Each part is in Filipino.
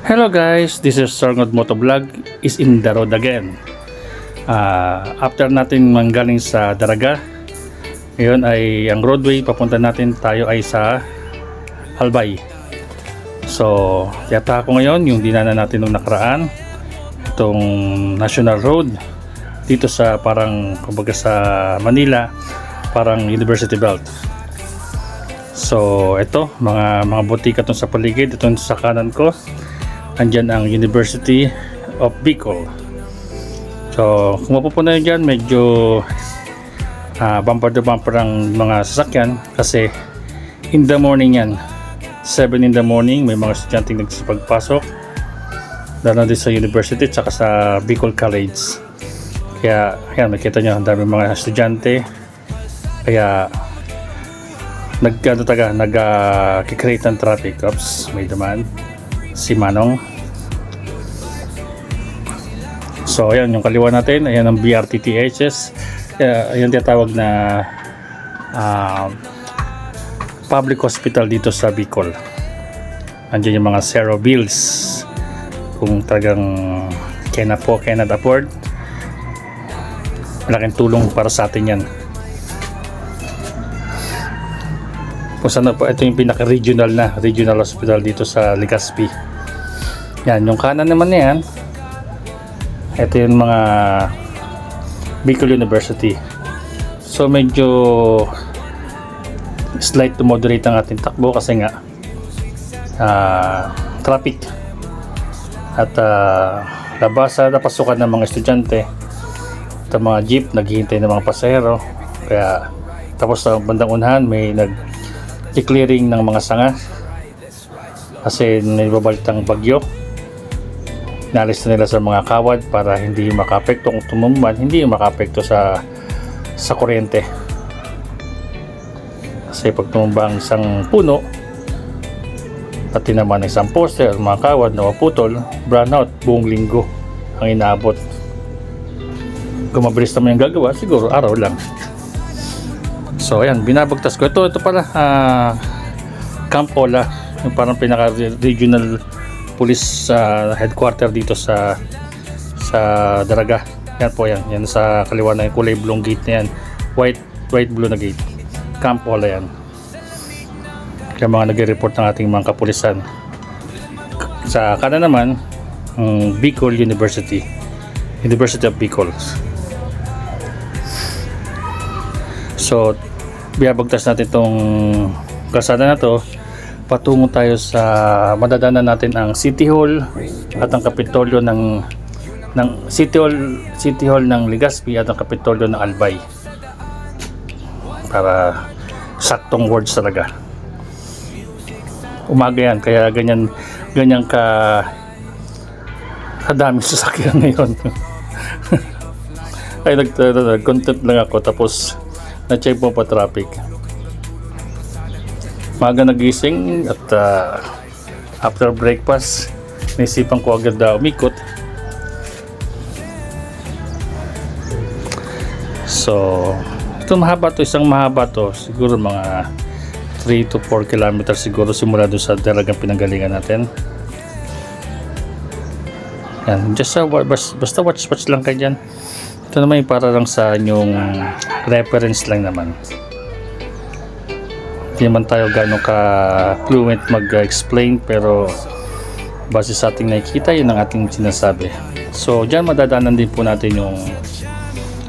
Hello guys, this is Sarngod Motovlog is in the road again. After natin manggaling sa Daraga, ngayon ay ang roadway papunta natin tayo ay sa Albay. So, yata ako ngayon yung dinaanan natin nung nakaraan, itong National Road dito sa parang kumbaga sa Manila, parang University Belt. So, ito mga butika tong sa paligid, itong sa kanan ko. Andyan ang University of Bicol. So kung mapupunan dyan, medyo bumper to bumper ang mga sasakyan kasi in the morning yan, 7 in the morning may mga estudyanteng nagsipagpasok lalo din sa university at saka sa Bicol College. Kaya yan, makita nyo ang dami mga estudyante, kaya nag-create ng traffic. Oops, may dumaan si Manong. So ayan yung kaliwa natin, ayan ang BRTTHS. Ayan tinatawag na public hospital dito sa Bicol. Andiyan yung mga zero bills kung talagang cannot afford. Malaking tulong para sa atin yan. Kung saan po, ito yung pinaka-regional hospital dito sa Legazpi. Yan, yung kanan naman na yan, ito yung mga Bicol University. So medyo slight to moderate ang ating takbo kasi nga traffic at labasa na pasukan ng mga estudyante at mga jeep naghihintay ng mga pasahero. Kaya tapos sa bandang unahan may clearing ng mga sanga kasi nababalitang bagyo. Inalis na nila sa mga kawad para hindi makaapekto kung tumumban, hindi makaapekto sa kuryente. Kasi pag tumumba ang isang puno at tinaman ng isang poste at mga kawad na maputol, brownout buong linggo ang inaabot. Kung mabilis naman yung gagawa, siguro araw lang. So ayan, binabagtas ko ito pala Camp Ola, yung parang pinaka regional police headquarter dito sa Daraga. Yan po yan sa kaliwa na yung kulay blue gate na yan, white blue na gate. Camp Ola yan. Kaya mga nagre-report ng ating mga kapulisan. Sa kanan naman Bicol University of Bicol. So biyabagtas natin itong kalsada na to, patungo tayo sa madadaanan natin ang City Hall at ang Kapitolyo ng City Hall ng Legazpi at ang Kapitolyo ng Albay, para saktong words talaga. Umaga yan, kaya ganyan kadaming sasakyan ngayon. Ay nag-content lang ako, tapos na-check po pa traffic. Maga nagising at after breakfast naisipan ko agad umikot. So isang mahaba to, siguro mga 3 to 4 kilometers siguro simula doon sa Daragang pinanggalingan natin. Yan, just basta watch lang kayo dyan. Ito naman yung para lang sa inyong reference lang naman. Hindi naman tayo gano'ng ka-fluent mag-explain, pero base sa ating nakikita, yun ang ating sinasabi. So dyan madadaanan din po natin yung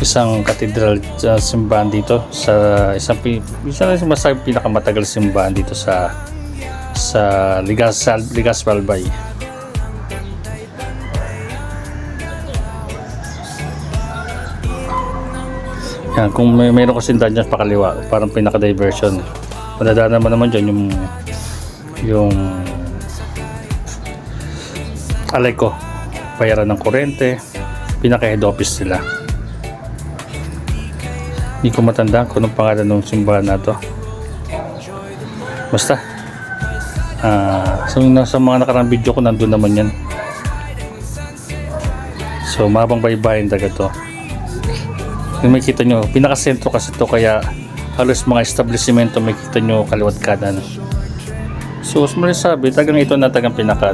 isang cathedral simbahan dito sa isang pinakamatagal simbahan dito sa Legazpi Albay. Yan, kung mayroon kasing daan dyan pakaliwa, parang pinaka-diversion. Madadaanan mo naman dyan yung Aleco, bayaran ng kuryente, pinaka-head office nila. Hindi ko matandaan kung anong pangalan ng simbahan na to. Basta so sa mga nakarang video ko, nandun naman yan. So mabang baybayin talaga to. Yung makikita nyo, pinaka-sentro kasi to, kaya halos mga establishmento makikita nyo kaliwat kanan. So sabi, tagang ito na tagang pinaka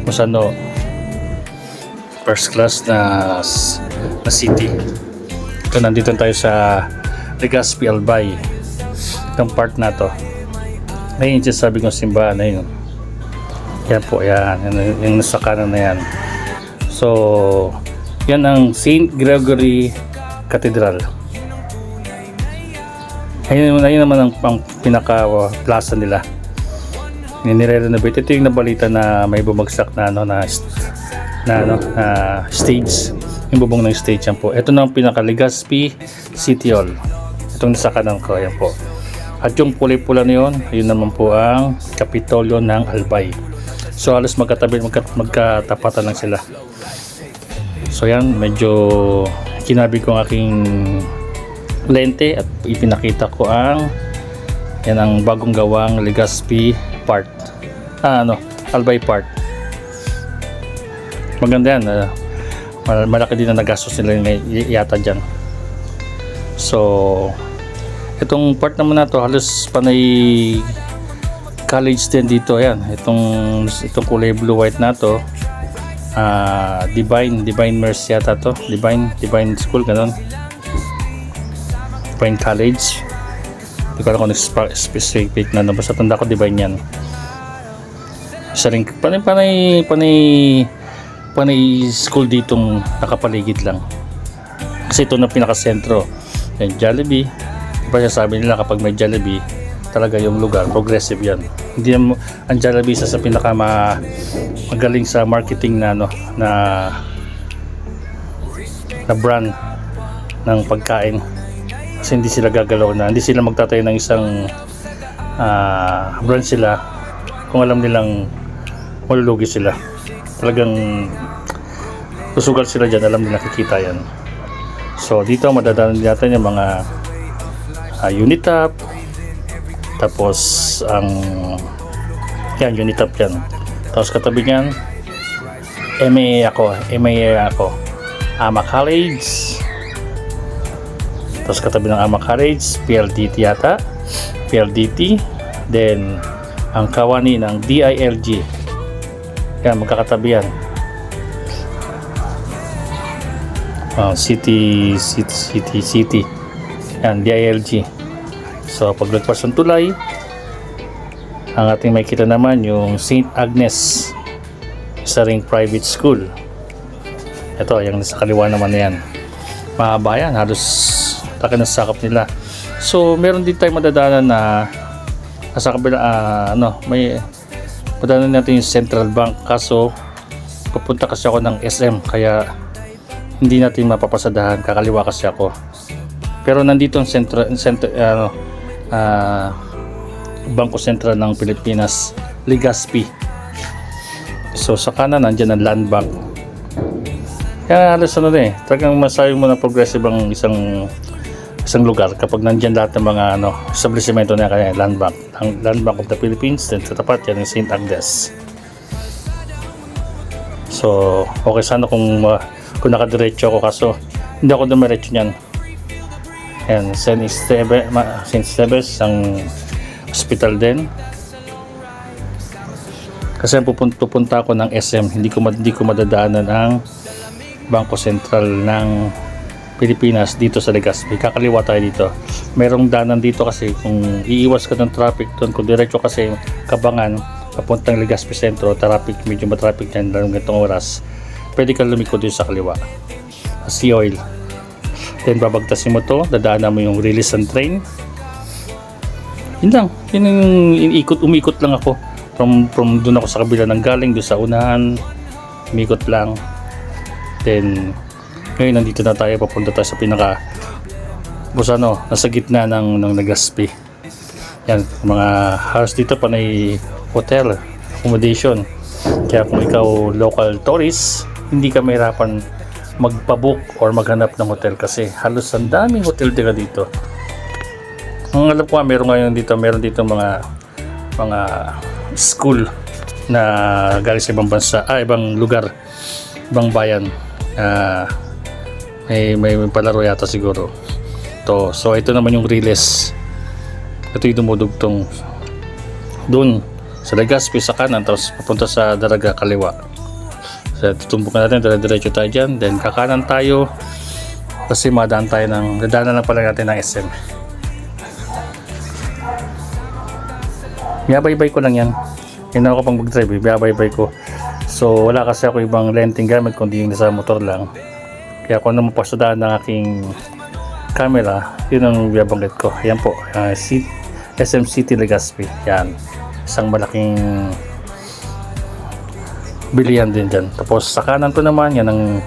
musano first class na city. Ito, nandito tayo sa Legazpi Albay. Itong part na to, may sabi kong simbahan na yun. Yan po, yan yung nasa kanan na yan. So yan ang St. Gregory Cathedral. Ayun naman ang pinaka plaza nila. Nire-renovate. Ito yung nabalita na may bumagsak na stage. Yung bubong ng stage yan po. Ito na ang pinaka Legazpi City Hall. Itong nasa kanan ko, yan po. At yung pula na yun, ayun naman po ang Kapitolyo ng Albay. So halos magkatapatan lang sila. So yan, medyo kinabi ko ang aking lente at ipinakita ko ang yan ang bagong gawang Legazpi part. Albay part. Maganda yan. Malaki din na nagastos nila yata dyan. So itong part naman na to, halos panay college din dito. Yan, itong kulay blue white na to, Divine Mercy yata to, Divine School, ganun, Divine College. Hindi ko alam kung specific na basta tanda ko Divine yan. Isa rin panay school ditong nakapaligid lang, kasi ito na pinakasentro. Yan, Jollibee. Diba sabi nila kapag may Jollibee talaga yung lugar, progressive yan. Hindi ang Jollibee sa pinaka magaling sa marketing na brand ng pagkain, kasi hindi sila gagalaw hindi sila magtatayo ng isang brand sila kung alam nilang malulugi sila. Talagang susugal sila dyan, alam nila, nakikita yan. So dito madadaanan natin yung mga Unitap, tapos ang yan, Unitap yan. Tapos katabi niyan MA ako, AMA College. Tapos katabi ng AMA College, PLDT yata, PLDT. Then ang kawani ng DILG. Yan, magkakatabi yan. City. Yan, DILG. So paglagpas ng tulay, ang ating makikita naman yung St. Agnes, isa ring private school. Ito, yung nasa kaliwa naman na yan. Mahaba yan, halos taka ng sakap nila. So meron din tayo madadaanan na nasa kabila, may madadaanan natin yung Central Bank, kaso pupunta kasi ako ng SM, kaya hindi natin mapapasadahan, kakaliwa kasi ako. Pero nandito ang Bangko Sentral ng Pilipinas, Legazpi. So sa kanan nandiyan ang Land Bank. Kaya halos talagang masabi mo na progressive ang isang lugar kapag nandiyan lahat ng mga establishmento na kaya Land Bank. Ang Land Bank of the Philippines, then sa tapat yan ang St. Agnes. So okay sana kung nakadiretso ako, kaso hindi ako dumiretso niyan. Yan, St. Esteves ang hospital din. Kasi pupunta ako ng SM, hindi ko madadaanan ang Bangko Sentral ng Pilipinas dito sa Legazpi. Kakaliwa tayo dito. Merong daanan dito kasi kung iiwas ka ng traffic doon, kung diretso kasi Kabangan papuntang Legazpi Sentro, traffic, medyo matraffic yan lalong ganitong oras, pwede ka lumiko dito sa kaliwa. Sea oil. Then babagtasin mo to, dadaanan mo yung release ng train. Yun lang, yun yung umikot lang ako from doon ako sa kabila ng galing, doon sa unahan, umikot lang. Then ngayon nandito na tayo, papunta tayo sa pinaka nasa gitna ng Legazpi. Yan, mga house dito panay hotel accommodation, kaya kung ikaw local tourist, hindi ka mahirapan magpabook or maghanap ng hotel, kasi halos ang daming hotel dito. Ang alam ko meron dito mga school na galing sa ibang bansa, ibang lugar, ibang bayan. May palaro yata siguro to. So ito naman yung Riles, ito yung dumudugtong doon sa Legazpi sa kanan, tapos papunta sa Daraga kaliwa. So tutumbukan natin, dire-diretso tayo dyan, then kakanan tayo kasi madaan tayo ng, dadaanan na pala natin ng SM. Biyabaybay ko lang yan, hindi ako pang mag-drive, biyabaybay ko. So wala kasi ako ibang renting gamit kundi yung nasa motor lang, kaya kung ano mapasadaan ng aking camera, yun ang biyabanggit ko. Yan po, SM City Legazpi, yan, isang malaking bilihan din dyan. Tapos sa kanan ko naman, yan ang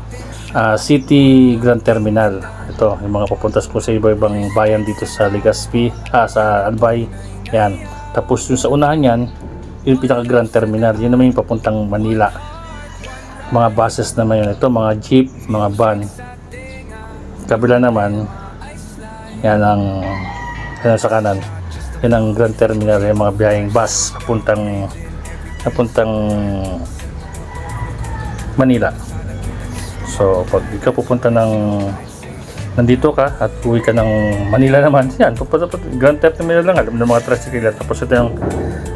City Grand Terminal. Ito, yung mga papuntas po sa iba-ibang bayan dito sa Legazpi, sa Albay, yan. Tapos yung sa unahan yan, yung pinaka Grand Terminal, yun naman yung papuntang Manila. Mga buses naman yun, ito mga jeep, mga van. Kabila naman, yan ang sa kanan, yan ang Grand Terminal, yung mga biyaheng bus papuntang Manila. So pag ikaw pupunta nandito ka at uwi ka ng Manila naman, yan, pupunta Grand Terminal lang, alam ng mga tricycle. Tapos ito yung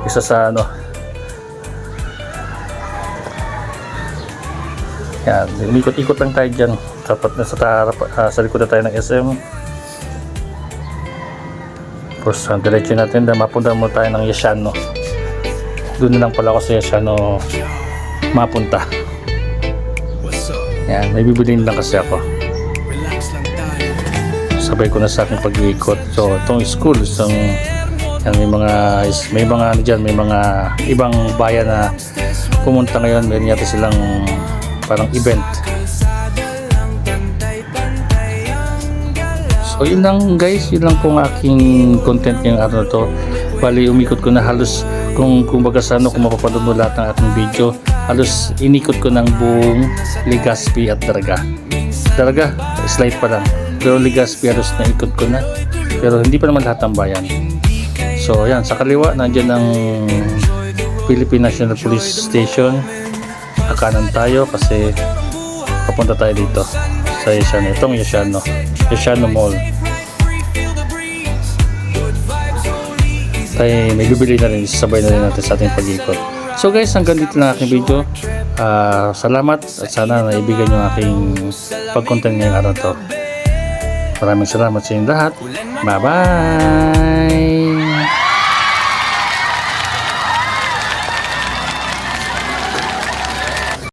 isa sa yan, umikot-ikot lang tayo dyan. Dapat na sa likod na tayo ng SM. Tapos diretso natin na mapunta mo tayo ng Yesiano. Doon na lang pala ako sa Yesiano mapunta. Yan, may bibiliin lang kasi ako. Sabay ko na sa aking pag-iikot. So itong school, yan, may mga ano dyan, may mga ibang bayan na pumunta ngayon. Meron yata silang parang event. So yun lang guys, yun lang pong aking content ngayong araw na to. Bali umikot ko na halos, kung baga sa kung mapapanood mo lahat ng ating video, halos inikot ko ng buong Legazpi at Daraga. Daraga, slide pa lang. Pero Legazpi halos naikot ko na. Pero hindi pa naman lahat ng bayan. So yan, sa kaliwa nandiyan ang Philippine National Police Station. Kanan tayo kasi papunta tayo dito sa Yesiano. Itong Yesiano Mall. Tayo may bibili na rin, sabay na rin natin sa ating pag-ikot. So guys, hanggang dito na aking video. Salamat at sana naibigan yung aking pag-content ngayong araw to. Maraming salamat sa inyong lahat. Bye bye.